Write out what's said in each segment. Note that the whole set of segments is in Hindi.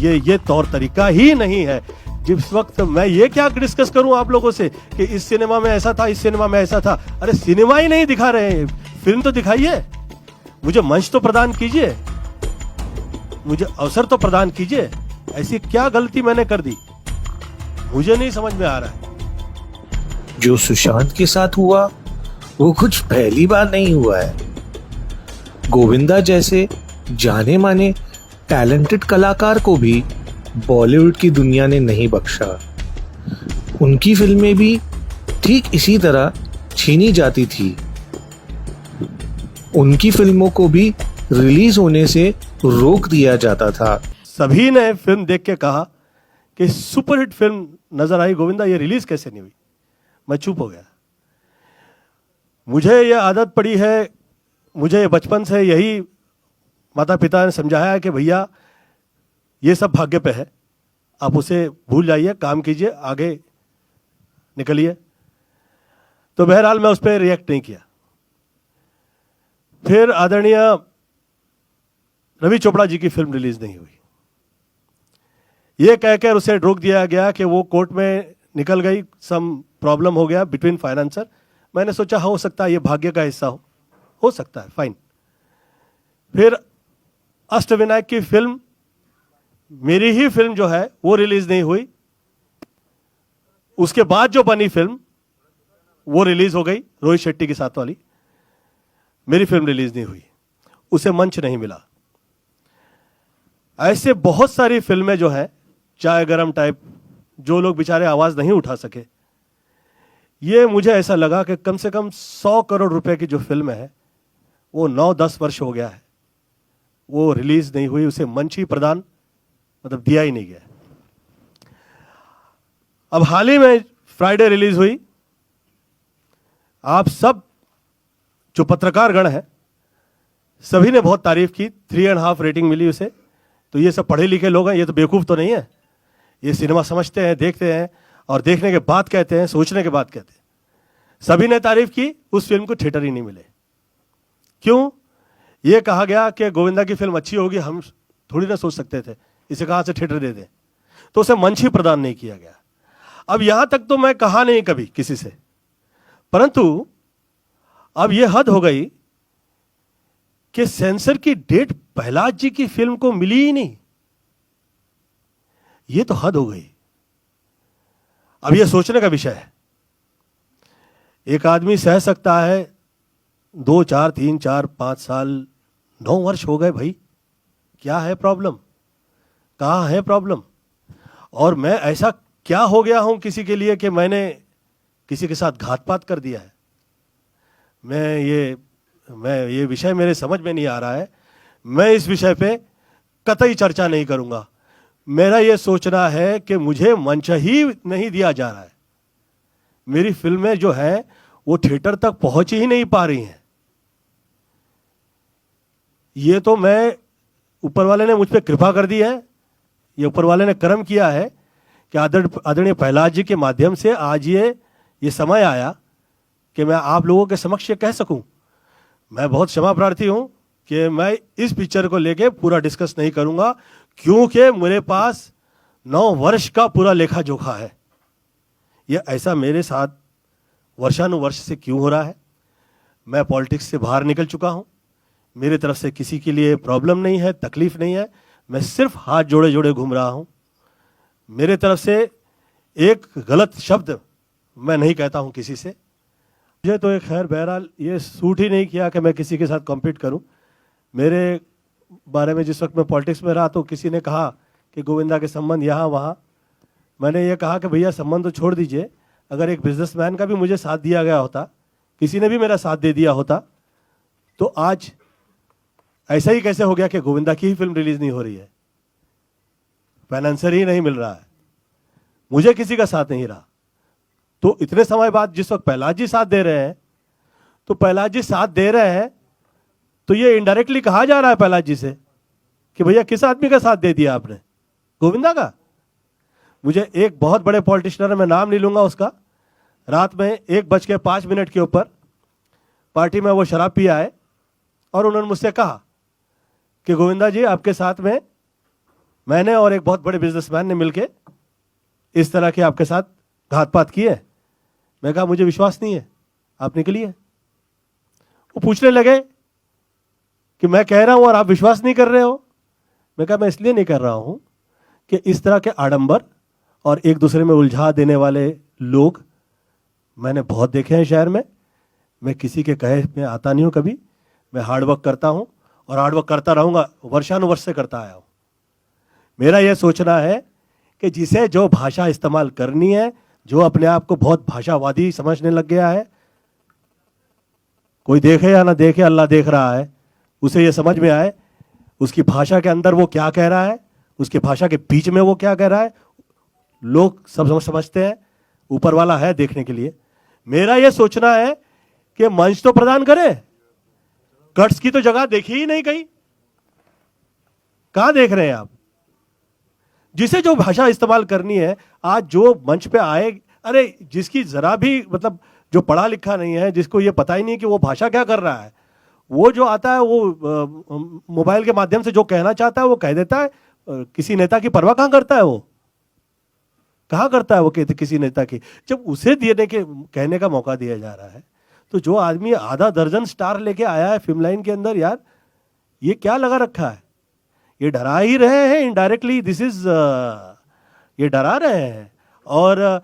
ये तौर तरीका ही नहीं है। जिस वक्त मैं ये क्या डिस्कस करूं आप लोगों से कि इस सिनेमा में ऐसा था, इस सिनेमा में ऐसा था। अरे सिनेमा ही नहीं दिखा रहे हैं, फिल्म तो दिखाइए, मुझे मंच तो प्रदान कीजिए, मुझे अवसर तो प्रदान कीजिए। ऐसी क्या गलती मैंने कर दी, मुझे नहीं समझ में आ रहा है। जो सुशांत के साथ हुआ वो कुछ पहली बार नहीं हुआ है। गोविंदा जैसे जाने माने टैलेंटेड कलाकार को भी बॉलीवुड की दुनिया ने नहीं बख्शा। उनकी फिल्में भी ठीक इसी तरह छीनी जाती थी। उनकी फिल्मों को भी रिलीज होने से रोक दिया जाता था। सभी ने फिल्म देख के कहा कि सुपरहिट फिल्म नजर आई गोविंदा, ये रिलीज कैसे नहीं हुई। मैं चुप हो गया। मुझे ये आदत पड़ी है, मुझे बचपन से यही माता पिता ने समझाया कि भैया ये सब भाग्य पे है, आप उसे भूल जाइए, काम कीजिए, आगे निकलिए। तो बहरहाल मैं उस पर रिएक्ट नहीं किया। फिर आदरणीय रवि चोपड़ा जी की फिल्म रिलीज नहीं हुई, ये कहकर उसे रोक दिया गया कि वो कोर्ट में निकल गई, सम प्रॉब्लम हो गया बिटवीन फाइनेंसर। मैंने सोचा हो सकता है ये भाग्य का हिस्सा हो सकता है, फाइन। फिर अष्टविनायक की फिल्म, मेरी ही फिल्म जो है वो रिलीज नहीं हुई। उसके बाद जो बनी फिल्म वो रिलीज हो गई, रोहित शेट्टी के साथ वाली। मेरी फिल्म रिलीज नहीं हुई, उसे मंच नहीं मिला। ऐसे बहुत सारी फिल्में जो हैं चाय गरम टाइप, जो लोग बेचारे आवाज नहीं उठा सके। ये मुझे ऐसा लगा कि कम से कम 100 करोड़ रुपए की जो फिल्म है वो 9-10 वर्ष हो गया है, वो रिलीज नहीं हुई, उसे मंच ही प्रदान मतलब दिया ही नहीं गया। अब हाल ही में फ्राइडे रिलीज हुई। आप सब जो पत्रकार गण है सभी ने बहुत तारीफ की, 3.5 रेटिंग मिली उसे। तो ये सब पढ़े लिखे लोग हैं, ये तो बेवकूफ तो नहीं है, ये सिनेमा समझते हैं, देखते हैं और देखने के बाद कहते हैं, सोचने के बाद कहते हैं। सभी ने तारीफ की, उस फिल्म को थिएटर ही नहीं मिले। क्यों? ये कहा गया कि गोविंदा की फिल्म अच्छी होगी, हम थोड़ी ना सोच सकते थे इसे कहां से थिएटर दे दें, तो उसे मंच ही प्रदान नहीं किया गया। अब यहां तक तो मैं कहा नहीं कभी किसी से, परंतु अब यह हद हो गई कि सेंसर की डेट प्रहलाद जी की फिल्म को मिली ही नहीं। यह तो हद हो गई। अब यह सोचने का विषय है। एक आदमी सह सकता है 2, 4, 3, 4, 5 साल, 9 वर्ष हो गए भाई, क्या है प्रॉब्लम, कहां है प्रॉब्लम? और मैं ऐसा क्या हो गया हूं किसी के लिए कि मैंने किसी के साथ घातपात कर दिया है? मैं ये विषय मेरे समझ में नहीं आ रहा है। मैं इस विषय पे कतई चर्चा नहीं करूंगा। मेरा ये सोचना है कि मुझे मंच ही नहीं दिया जा रहा है। मेरी फिल्में जो हैं वो थिएटर तक पहुंच ही नहीं पा रही हैं। ये तो मैं, ऊपर वाले ने मुझ पर कृपा कर दी है, ये ऊपर वाले ने कर्म किया है कि आदरणीय प्रहलाद जी के माध्यम से आज ये समय आया कि मैं आप लोगों के समक्ष ये कह सकूं। मैं बहुत क्षमा प्रार्थी हूं कि मैं इस पिक्चर को लेके पूरा डिस्कस नहीं करूंगा, क्योंकि मेरे पास 9 वर्ष का पूरा लेखा जोखा है। ये ऐसा मेरे साथ वर्षानुवर्ष से क्यों हो रहा है? मैं पॉलिटिक्स से बाहर निकल चुका हूं, मेरे तरफ से किसी के लिए प्रॉब्लम नहीं है, तकलीफ नहीं है। मैं सिर्फ हाथ जोड़े जोड़े घूम रहा हूं। मेरे तरफ से एक गलत शब्द मैं नहीं कहता हूं किसी से। मुझे तो एक खैर बहरहाल ये सूट ही नहीं किया कि मैं किसी के साथ कॉम्पीट करूं। मेरे बारे में जिस वक्त मैं पॉलिटिक्स में रहा तो किसी ने कहा कि गोविंदा के संबंध यहाँ वहाँ। मैंने ये कहा कि भैया संबंध तो छोड़ दीजिए, अगर एक बिजनेसमैन का भी मुझे साथ दिया गया होता, किसी ने भी मेरा साथ दे दिया होता, तो आज ऐसा ही कैसे हो गया कि गोविंदा की ही फिल्म रिलीज नहीं हो रही है, फाइनेंसर ही नहीं मिल रहा है, मुझे किसी का साथ नहीं रहा। तो इतने समय बाद जिस वक्त प्रहलाद जी साथ दे रहे हैं, तो प्रहलाद जी साथ दे रहे हैं तो ये इनडायरेक्टली कहा जा रहा है प्रहलाद जी से कि भैया किस आदमी का साथ दे दिया आपने? गोविंदा का। मुझे एक बहुत बड़े पॉलिटिशियन, मैं नाम नहीं लूंगा उसका, रात में 1:05 के ऊपर पार्टी में वो शराब पी आए और उन्होंने मुझसे कहा कि गोविंदा जी आपके साथ में मैंने और एक बहुत बड़े बिजनेसमैन ने मिलके इस तरह के आपके साथ घात-पात किए। मैं कहा मुझे विश्वास नहीं है, आप निकलिए। वो पूछने लगे कि मैं कह रहा हूं और आप विश्वास नहीं कर रहे हो। मैं कहा मैं इसलिए नहीं कर रहा हूं कि इस तरह के आडंबर और एक दूसरे में उलझा देने वाले लोग मैंने बहुत देखे हैं शहर में। मैं किसी के कहे में आता नहीं हूं कभी। मैं हार्डवर्क करता हूं और हार्डवर्क करता रहूंगा, वर्षानुवर्ष से करता आया हूं। मेरा यह सोचना है कि जिसे जो भाषा इस्तेमाल करनी है, जो अपने आप को बहुत भाषावादी समझने लग गया है, कोई देखे या ना देखे, अल्लाह देख रहा है, उसे ये समझ में आए उसकी भाषा के अंदर वो क्या कह रहा है, उसकी भाषा के बीच में वो क्या कह रहा है। लोग सब समझते हैं, ऊपर वाला है देखने के लिए। मेरा ये सोचना है कि मंच तो प्रदान करे, कट्स की तो जगह देखी ही नहीं कहीं। कहां देख रहे हैं आप? जिसे जो भाषा इस्तेमाल करनी है, आज जो मंच पे आए, अरे जिसकी जरा भी मतलब जो पढ़ा लिखा नहीं है, जिसको ये पता ही नहीं कि वो भाषा क्या कर रहा है, वो जो आता है वो मोबाइल के माध्यम से जो कहना चाहता है वो कह देता है। किसी नेता की परवाह कहां करता है? वो कहां करता है वो किसी नेता की? जब उसे देने के कहने का मौका दिया जा रहा है, तो जो आदमी आधा दर्जन स्टार लेके आया है फिल्म लाइन के अंदर, यार ये क्या लगा रखा है? ये डरा ही रहे हैं इनडायरेक्टली। दिस इज ये डरा रहे हैं। और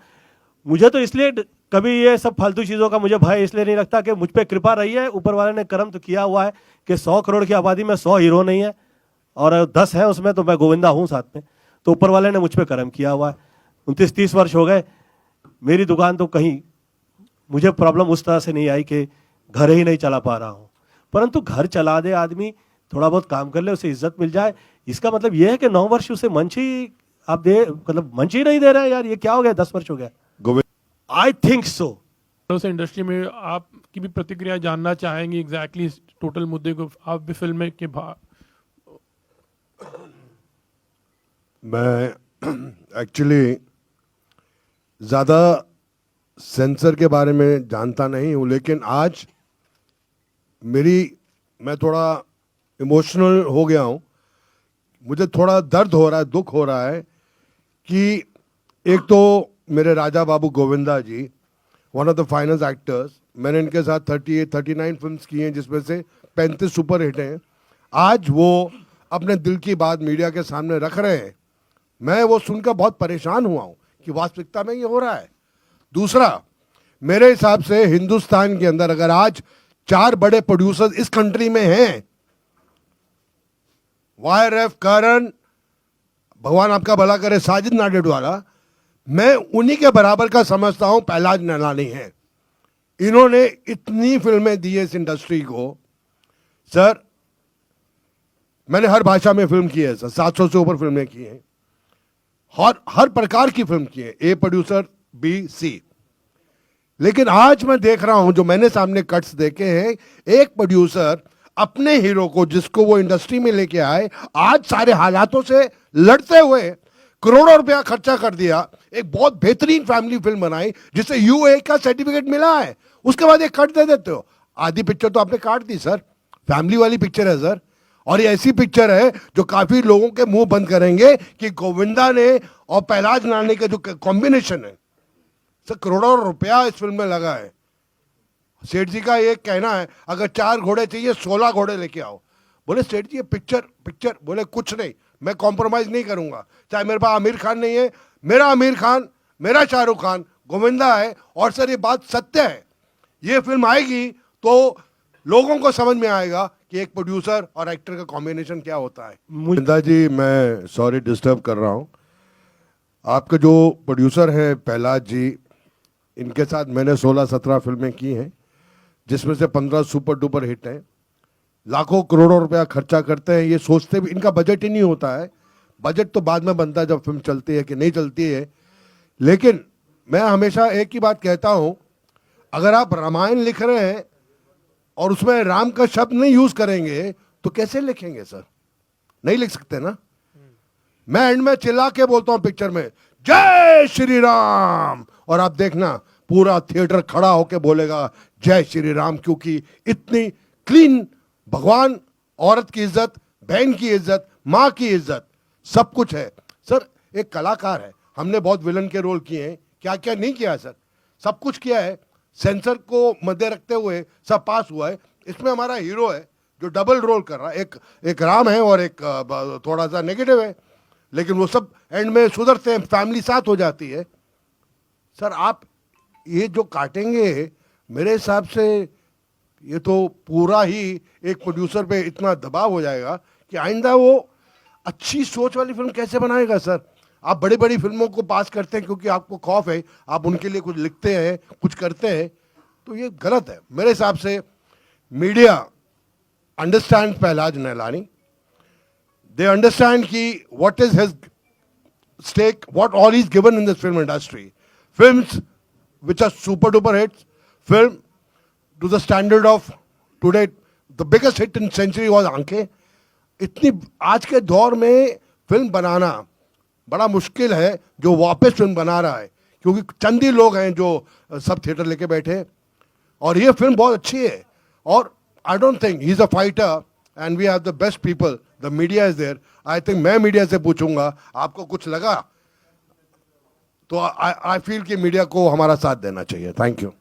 मुझे तो इसलिए कभी ये सब फालतू चीज़ों का मुझे भय इसलिए नहीं लगता कि मुझ पे कृपा रही है। ऊपर वाले ने कर्म तो किया हुआ है कि 100 करोड़ की आबादी में 100 हीरो नहीं है और 10 हैं उसमें, तो मैं गोविंदा हूँ साथ में। तो ऊपर वाले ने मुझ पे कर्म किया हुआ है। 29-30 वर्ष हो गए, मेरी दुकान तो कहीं मुझे प्रॉब्लम उस तरह से नहीं आई कि घर ही नहीं चला पा रहा हूँ। परंतु घर चला दे आदमी, थोड़ा बहुत काम कर ले, उसे इज्जत मिल जाए, इसका मतलब यह है कि 9 वर्ष उसे मंच ही आप दे, मतलब मंच ही नहीं दे रहे हैं। यार ये क्या हो गया? 10 वर्ष हो गया। I think so. से इंडस्ट्री में आपकी भी प्रतिक्रिया जानना चाहेंगे एग्जैक्टली इस टोटल मुद्दे को। आप भी फिल्म के मैं एक्चुअली ज़्यादा सेंसर के बारे में जानता नहीं हूँ, लेकिन आज मैं थोड़ा इमोशनल हो गया हूँ। मुझे थोड़ा दर्द हो रहा है, दुख हो रहा है कि एक तो मेरे Raja Babu Govinda ji, one of the finest actors, मैंने इनके साथ 39 फिल्म्स की हैं, जिसमें से 35 सुपर हिट हैं। आज वो अपने दिल की बात मीडिया के सामने रख रहे हैं। मैं वो सुनकर बहुत परेशान हुआ हूँ कि वास्तविकता में ये हो रहा है। दूसरा, मेरे हिसाब से हिंदुस्तान के अंदर अगर आज 4 बड़े प्रोड्यूसर इस कंट्री में हैं, YRF, करण, भगवान आपका भला करे, साजिद नाडियाडवाला, मैं उन्हीं के बराबर का समझता हूं पहलाज नैलानी है। इन्होंने इतनी फिल्में दी है इस इंडस्ट्री को। सर, मैंने हर भाषा में फिल्म की है सर, 700 से ऊपर फिल्में की हैं, हर प्रकार की फिल्म की है, ए प्रोड्यूसर, बी, सी। लेकिन आज मैं देख रहा हूं, जो मैंने सामने कट्स देखे हैं, एक प्रोड्यूसर अपने हीरो को, जिसको वो इंडस्ट्री में लेके आए, आज सारे हालातों से लड़ते हुए करोड़ों रुपया खर्चा कर दिया, एक बहुत बेहतरीन फैमिली फिल्म बनाई जिसे UA का सर्टिफिकेट मिला है। उसके बाद एक कट दे देते हो। आधी पिक्चर तो आपने काट दी सर, फैमिली वाली पिक्चर है सर। और ये ऐसी पिक्चर है जो काफी लोगों के मुंह बंद करेंगे कि गोविंदा ने और पहलाज नानी का जो कॉम्बिनेशन है सर, करोड़ों रुपया इस फिल्म में लगा है। सेठ जी का ये कहना है, अगर 4 घोड़े चाहिए 16 घोड़े लेके आओ। बोले सेठ जी ये पिक्चर, बोले कुछ नहीं, मैं कॉम्प्रोमाइज नहीं करूंगा। चाहे मेरे पास आमिर खान नहीं है, मेरा आमिर खान, मेरा शाहरुख खान, गोविंदा है। और सर ये बात सत्य है, ये फिल्म आएगी तो लोगों को समझ में आएगा कि एक प्रोड्यूसर और एक्टर का कॉम्बिनेशन क्या होता है। गोविंदा जी, मैं सॉरी डिस्टर्ब कर रहा हूं। आपके जो प्रोड्यूसर हैं पहलाज जी, इनके साथ मैंने 16-17 फिल्में की हैं, जिसमें से 15 सुपर डुपर हिट हैं। लाखों करोड़ों रुपया खर्चा करते हैं, ये सोचते भी, इनका बजट ही नहीं होता है। बजट तो बाद में बनता है जब फिल्म चलती है कि नहीं चलती है। लेकिन मैं हमेशा एक ही बात कहता हूं, अगर आप रामायण लिख रहे हैं और उसमें राम का शब्द नहीं यूज करेंगे तो कैसे लिखेंगे सर? नहीं लिख सकते ना। मैं एंड में चिल्ला के बोलता हूं पिक्चर में, जय श्री राम, और आप देखना पूरा थिएटर खड़ा होके बोलेगा जय श्री राम, क्योंकि इतनी क्लीन, भगवान, औरत की इज्जत, बहन की इज्जत, माँ की इज्जत, सब कुछ है सर। एक कलाकार है, हमने बहुत विलन के रोल किए हैं, क्या क्या नहीं किया है सर, सब कुछ किया है। सेंसर को मध्य रखते हुए सब पास हुआ है। इसमें हमारा हीरो है जो डबल रोल कर रहा है, एक राम है और एक थोड़ा सा नेगेटिव है, लेकिन वो सब एंड में सुधरते हैं, फैमिली साथ हो जाती है। सर आप ये जो काटेंगे, मेरे हिसाब से ये तो पूरा ही एक प्रोड्यूसर पे इतना दबाव हो जाएगा कि आइंदा वो अच्छी सोच वाली फिल्म कैसे बनाएगा सर। आप बड़ी बड़ी फिल्मों को पास करते हैं क्योंकि आपको खौफ है, आप उनके लिए कुछ लिखते हैं, कुछ करते हैं, तो ये गलत है मेरे हिसाब से। Media understand Pahlaj Nihalani, they understand कि what is his stake, what all he's given in this film industry. Films which are super duper hits, film to the standard of today, the biggest hit in century was आंखें। इतनी आज के दौर में फिल्म बनाना बड़ा मुश्किल है जो वापस फिल्म बना रहा है, क्योंकि चंद ही लोग हैं जो सब थिएटर लेके बैठे हैं। और ये फिल्म बहुत अच्छी है, और I don't think he is a fighter and we have the best people, the media is there. I think मैं मीडिया से पूछूंगा आपको कुछ लगा तो आई फील कि मीडिया को हमारा साथ देना चाहिए। Thank you.